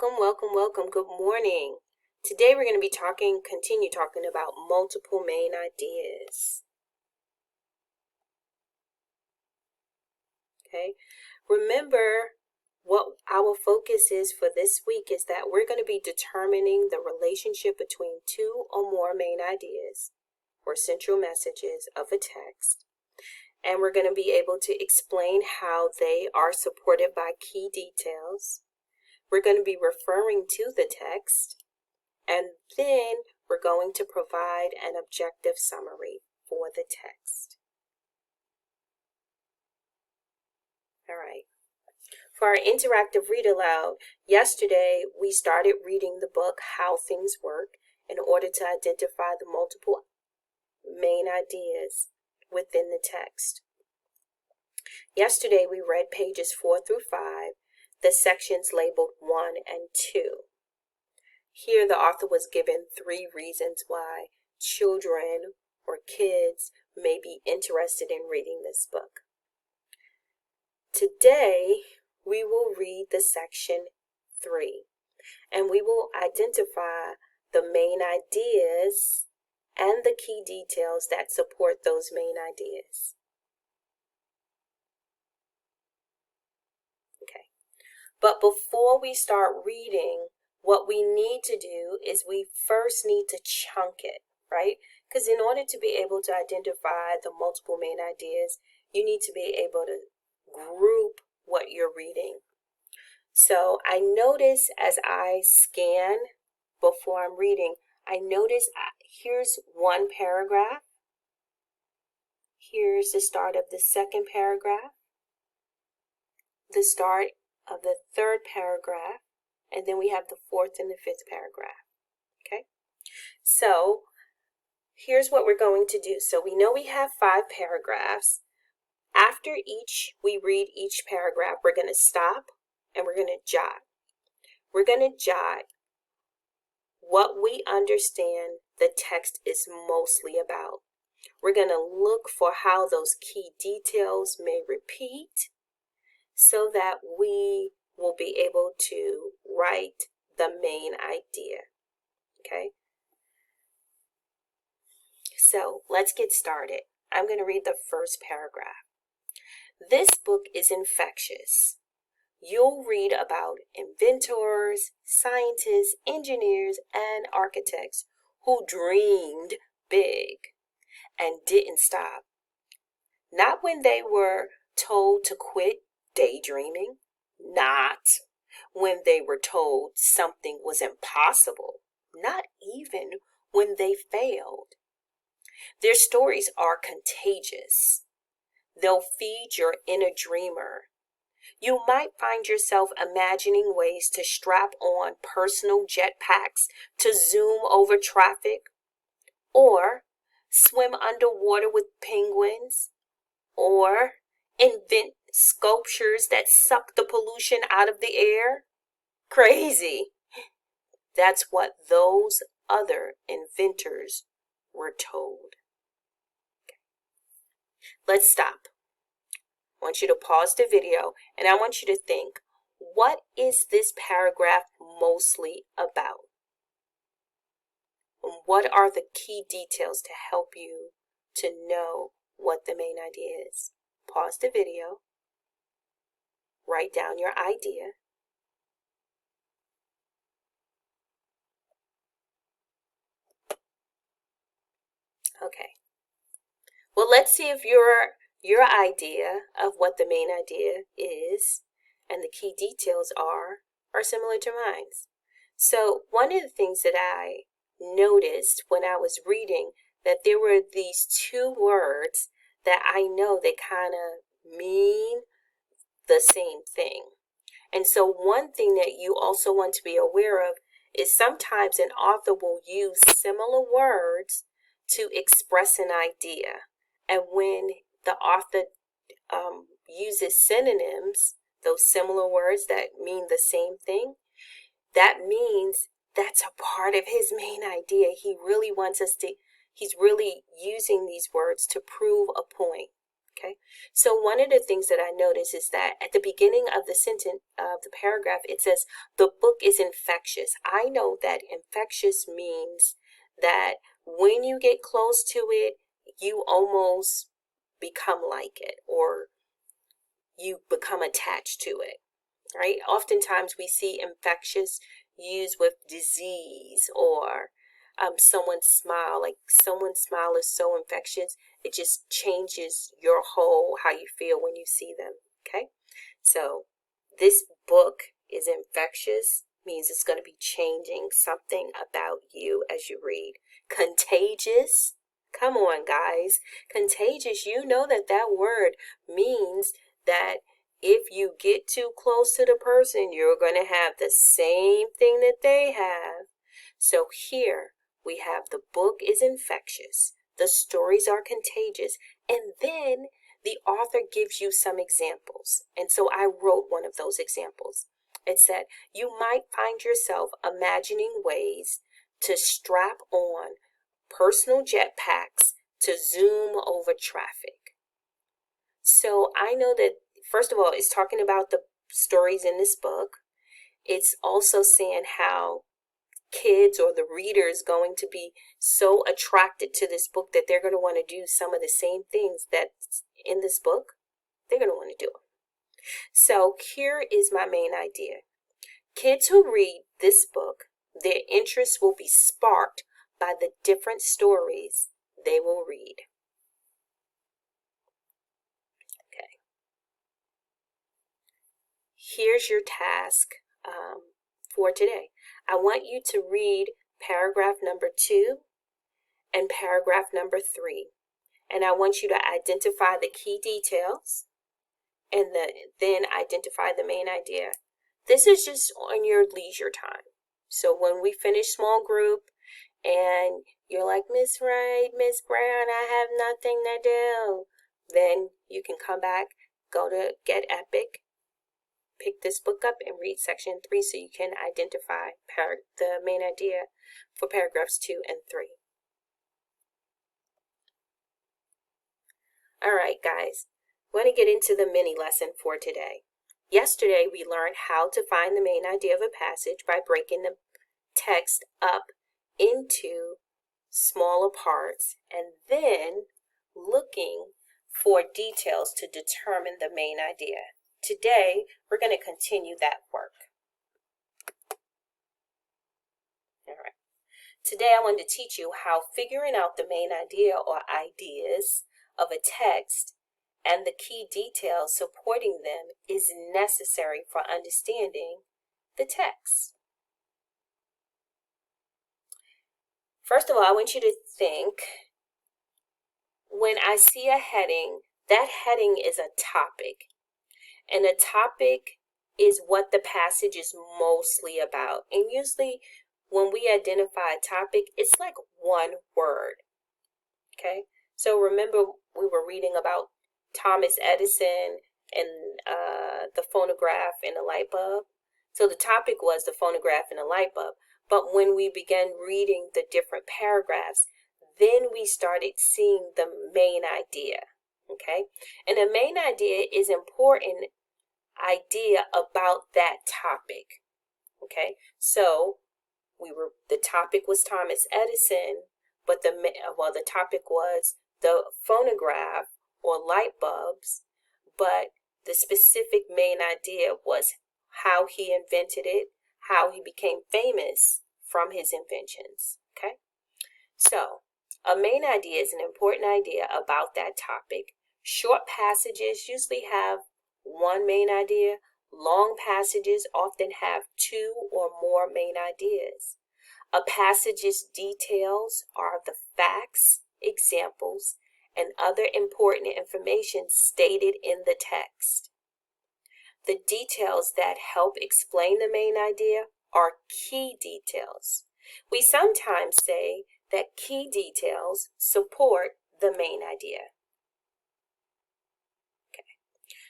Welcome. Good morning. Today we're going to be continue talking about multiple main ideas. Okay. Remember what our focus is for this week is that we're going to be determining the relationship between two or more main ideas or central messages of a text. And we're going to be able to explain how they are supported by key details. We're going to be referring to the text, and then we're going to provide an objective summary for the text. All right. For our interactive read aloud, yesterday we started reading the book How Things Work in order to identify the multiple main ideas within the text. Yesterday we read pages 4 through 5, the sections labeled 1 and 2. Here the author was given 3 reasons why children or kids may be interested in reading this book. Today we will read the section 3, and we will identify the main ideas and the key details that support those main ideas. Okay, but before we start reading, what we need to do is we first need to chunk it, right? Because in order to be able to identify the multiple main ideas, you need to be able to group what you're reading. So I notice as I scan before I'm reading, I notice here's one paragraph. Here's the start of the second paragraph, the start of the third paragraph, and then we have the fourth and the fifth paragraph. Okay, so here's what we're going to do. So we know we have 5 paragraphs. After we read each paragraph, we're going to stop and we're going to jot. We're going to jot what we understand the text is mostly about. We're going to look for how those key details may repeat so that we will be able to write the main idea. Okay? So let's get started. I'm going to read the first paragraph. This book is infectious. You'll read about inventors, scientists, engineers, and architects who dreamed big and didn't stop. Not when they were told to quit daydreaming, not when they were told something was impossible, not even when they failed. Their stories are contagious. They'll feed your inner dreamer. You might find yourself imagining ways to strap on personal jetpacks to zoom over traffic, or swim underwater with penguins, or invent sculptures that suck the pollution out of the air. Crazy. That's what those other inventors were told. Let's stop. I want you to pause the video and I want you to think, what is this paragraph mostly about? And what are the key details to help you to know what the main idea is? Pause the video. Write down your idea. Okay. Well, let's see if your idea of what the main idea is and the key details are similar to mine. So one of the things that I noticed when I was reading, that there were these 2 words that I know they kind of mean the same thing. And so one thing that you also want to be aware of is sometimes an author will use similar words to express an idea. And when the author uses synonyms, those similar words that mean the same thing, that means that's a part of his main idea. He really wants us to, he's really using these words to prove a point. Okay, so one of the things that I notice is that at the beginning of the sentence of the paragraph, it says the book is infectious. I know that infectious means that when you get close to it, you almost become like it, or you become attached to it, right? Oftentimes we see infectious used with disease, or someone's smile. Like someone's smile is so infectious, it just changes your whole how you feel when you see them. Okay, so this book is infectious means it's going to be changing something about you as you read. Contagious, come on guys, contagious, you know that that word means that if you get too close to the person, you're going to have the same thing that they have. So here we have the book is infectious, the stories are contagious, and then the author gives you some examples. And so I wrote one of those examples. It said, you might find yourself imagining ways to strap on personal jetpacks to zoom over traffic. So I know that, first of all, it's talking about the stories in this book. It's also saying how kids or the reader is going to be so attracted to this book that they're going to want to do some of the same things that's in this book. They're going to want to do it. So here is my main idea. Kids who read this book, their interest will be sparked by the different stories they will read. Okay. Here's your task for today. I want you to read paragraph number 2 and paragraph number 3. And I want you to identify the key details and then identify the main idea. This is just on your leisure time. So when we finish small group and you're like, Miss Wright, Miss Brown, I have nothing to do, then you can come back, go to Get Epic, pick this book up and read section 3 so you can identify the main idea for paragraphs 2 and 3. All right, guys, I want to get into the mini lesson for today. Yesterday, we learned how to find the main idea of a passage by breaking the text up into smaller parts and then looking for details to determine the main idea. Today, we're going to continue that work. All right. Today, I wanted to teach you how figuring out the main idea or ideas of a text and the key details supporting them is necessary for understanding the text. First of all, I want you to think, when I see a heading, that heading is a topic. And a topic is what the passage is mostly about. And usually when we identify a topic, it's like one word. Okay? So remember we were reading about Thomas Edison and the phonograph and the light bulb. So the topic was the phonograph and the light bulb. But when we began reading the different paragraphs, then we started seeing the main idea. Okay? And the main idea is important idea about that topic. Okay? So the topic was Thomas Edison, but the topic was the phonograph or light bulbs, but the specific main idea was how he invented it, how he became famous from his inventions. Okay? So, a main idea is an important idea about that topic. Short passages usually have one main idea. Long passages often have 2 or more main ideas. A passage's details are the facts, examples, and other important information stated in the text. The details that help explain the main idea are key details. We sometimes say that key details support the main idea. Okay,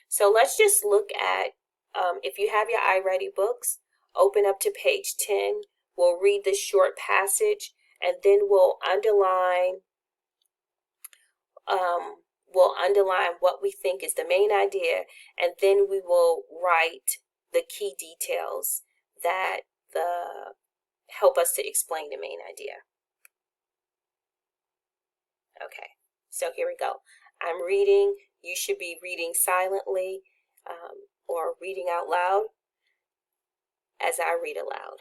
so let's just look at, if you have your iReady books, open up to page 10. We'll read this short passage and then we'll underline we'll underline what we think is the main idea, and then we will write the key details that help us to explain the main idea. Okay, so here we go. I'm reading. You should be reading silently or reading out loud as I read aloud.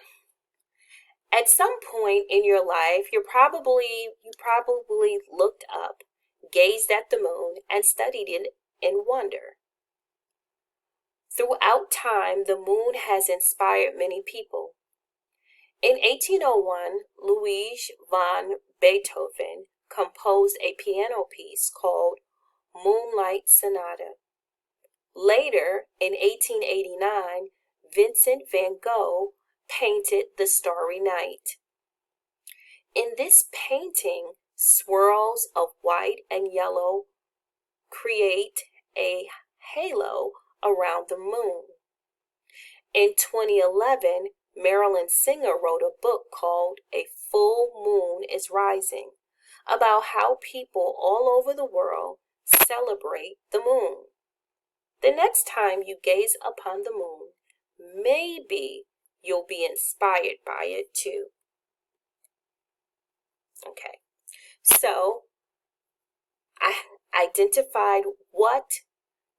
At some point in your life, you probably looked up, gazed at the moon, and studied it in wonder. Throughout time, the moon has inspired many people. In 1801, Ludwig van Beethoven composed a piano piece called Moonlight Sonata. Later, in 1889, Vincent van Gogh painted The Starry Night. In this painting, swirls of white and yellow create a halo around the moon. In 2011, Marilyn Singer wrote a book called A Full Moon is Rising, about how people all over the world celebrate the moon. The next time you gaze upon the moon, maybe you'll be inspired by it too. Okay, so I identified what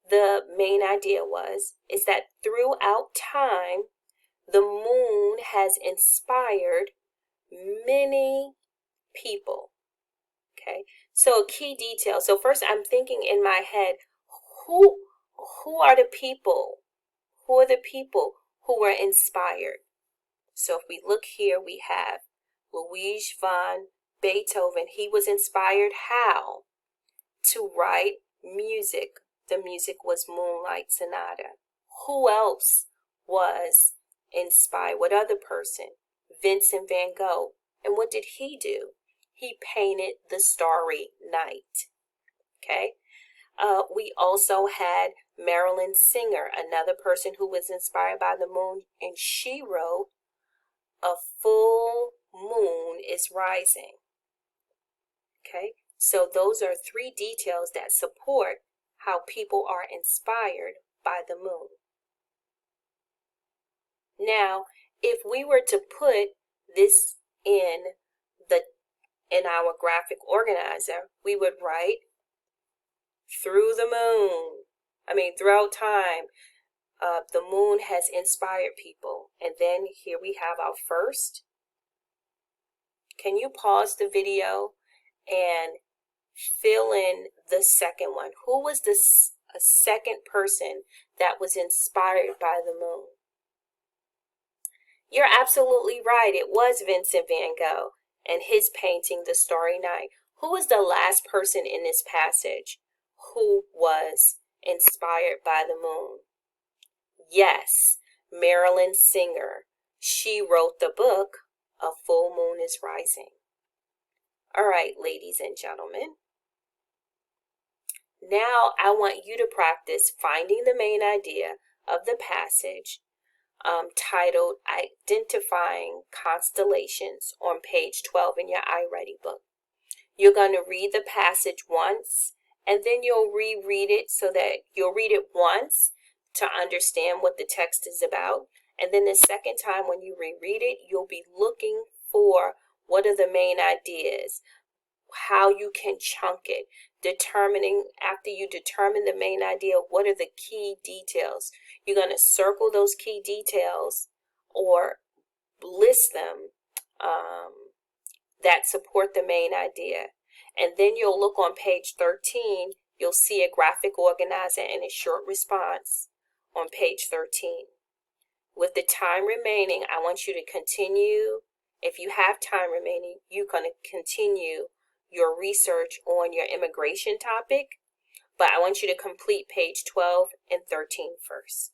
the main idea was, is that throughout time, the moon has inspired many people. Okay, so a key detail. So first I'm thinking in my head, who are the people? Who are the people who were inspired? So if we look here, we have Ludwig van Beethoven. He was inspired how? To write music. The music was Moonlight Sonata. Who else was inspired? What other person? Vincent van Gogh. And what did he do? He painted The Starry Night. Okay. We also had Marilyn Singer, another person who was inspired by the moon, and she wrote A Full Moon is Rising. Okay, so those are three details that support how people are inspired by the moon. Now, if we were to put this in our graphic organizer, we would write throughout time, the moon has inspired people. And then here we have our first. Can you pause the video and fill in the second one? Who was a second person that was inspired by the moon? You're absolutely right. It was Vincent van Gogh and his painting, The Starry Night. Who was the last person in this passage who was inspired by the moon? Yes, Marilyn Singer. She wrote the book, A Full Moon is Rising. All right, ladies and gentlemen. Now I want you to practice finding the main idea of the passage titled Identifying Constellations on page 12 in your iReady book. You're going to read the passage once, and then you'll reread it so that you'll read it once to understand what the text is about. And then the second time when you reread it, you'll be looking for what are the main ideas, how you can chunk it, after you determine the main idea, what are the key details. You're going to circle those key details or list them that support the main idea. And then you'll look on page 13, you'll see a graphic organizer and a short response on page 13. With the time remaining, I want you to continue. If you have time remaining, you're going to continue your research on your immigration topic, but I want you to complete page 12 and 13 first.